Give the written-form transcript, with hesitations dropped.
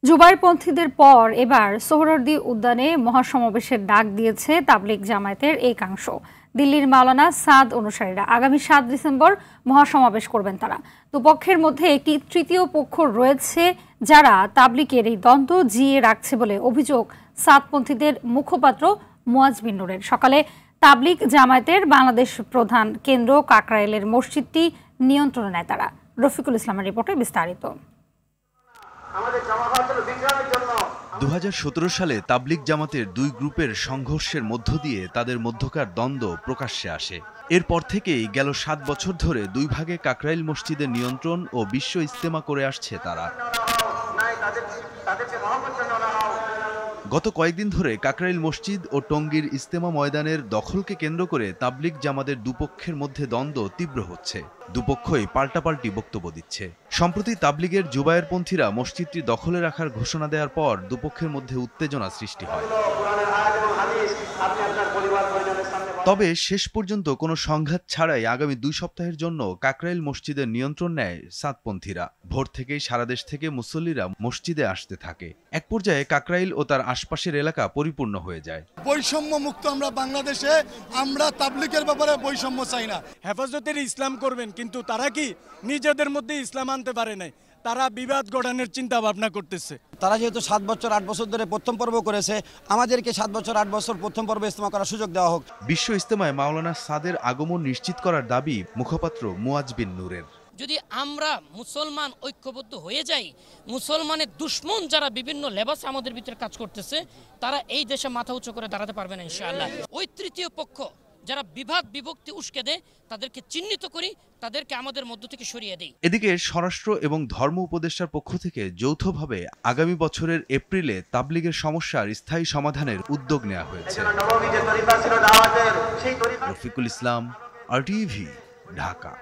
জুবাইরপন্থীদের পর এবার সোহরাওয়ার্দী উদ্যানে মহাসমাবেশের ডাক দিয়েছে তাবলিগ জামায়াতের একাংশ। দিল্লির মাওলানা সাদ অনুসারীরা আগামী ৭ ডিসেম্বর মহাসমাবেশ করবেন। তারা দুপক্ষের মধ্যে একটি তৃতীয় পক্ষ রয়েছে যারা তাবলিগের এই দ্বন্দ্ব জিইয়ে রাখছে বলে অভিযোগ সাদপন্থীদের মুখপাত্র মুয়াজ বিন নূরের। সকালে তাবলিগ জামায়াতের বাংলাদেশ প্রধান কেন্দ্র কাকরাইলের মসজিদটি নিয়ন্ত্রণে নেয় তারা। রফিকুল ইসলামের রিপোর্টে বিস্তারিত। ২০১৭ সালে তাবলিগ জামাতের দুই গ্রুপের সংঘর্ষের মধ্য দিয়ে তাদের মধ্যকার দ্বন্দ্ব প্রকাশ্যে আসে। এরপর থেকেই গেল ৭ বছর ধরে দুই ভাগে কাকরাইল মসজিদের নিয়ন্ত্রণ ও বিশ্ব ইজতেমা করে আসছে তারা। গত কয়েকদিন ধরে কাকরাইল মসজিদ ও টঙ্গীর ইজতেমা ময়দানের দখলকে কেন্দ্র করে তাবলিগ জামাতের দুপক্ষের মধ্যে দ্বন্দ্ব তীব্র হচ্ছে। দুপক্ষই পাল্টাপাল্টি বক্তব্য দিচ্ছে। সম্প্রতি তাবলিগের জুবায়েরপন্থীরা মসজিদটি দখলে রাখার ঘোষণা দেওয়ার পর দুপক্ষের মধ্যে উত্তেজনা সৃষ্টি হয়। তবে শেষ পর্যন্ত কোনো সংঘাত ছাড়াই আগামী ২ সপ্তাহের জন্য কাকরাইল মসজিদের নিয়ন্ত্রণ নেয় সাদপন্থীরা। ভোর থেকেই সারা দেশ থেকে মুসল্লিরা মসজিদে আসতে থাকে। এক পর্যায়ে কাকরাইল ও তার আশপাশের এলাকা পরিপূর্ণ হয়ে যায়। বৈষম্য মুক্ত আমরা বাংলাদেশে, আমরা তাবলিগের ব্যাপারে বৈষম্য চাই না। হেফাজতের ইসলাম করবেন, কিন্তু তারা কি নিজেদের মধ্যে ইসলাম আনতে পারে নাই, তারা বিবাদ গড়ানোর চিন্তা ভাবনা করতেছে। তারা যেহেতু ৭ বছর ৮ বছর ধরে প্রথম পর্ব করেছে, আমাদেরকে ৭ বছর ৮ বছর প্রথম পর্ব ইজতেমা করার সুযোগ দেওয়া হোক। বিশ্ব ইজতেমায় মাওলানা সাদের আগমন নিশ্চিত করার দাবি মুখপাত্র মুয়াজ বিন নূরের। যদি আমরা মুসলমান ঐক্যবদ্ধ হয়ে যাই, মুসলমানের দুশ্মন যারা বিভিন্ন লেবাসে আমাদের ভিতরে কাজ করতেছে, তারা এই দেশে মাথা উঁচু করে দাঁড়াতে পারবে না ইনশাআল্লাহ। ওই তৃতীয় পক্ষ যারা বিভাদ বিভক্তি উস্কে দেয়, তাদেরকে চিহ্নিত করি, তাদেরকে আমাদের মধ্য থেকে সরিয়ে দেই। এদিকে স্বরাষ্ট্র এবং ধর্ম উপদেষ্টার পক্ষ থেকে যৌথভাবে আগামী বছরের এপ্রিলে তাবলিগের সমস্যার স্থায়ী সমাধানের উদ্যোগ নেওয়া হয়েছে। রফিকুল ইসলাম, RTV, ঢাকা।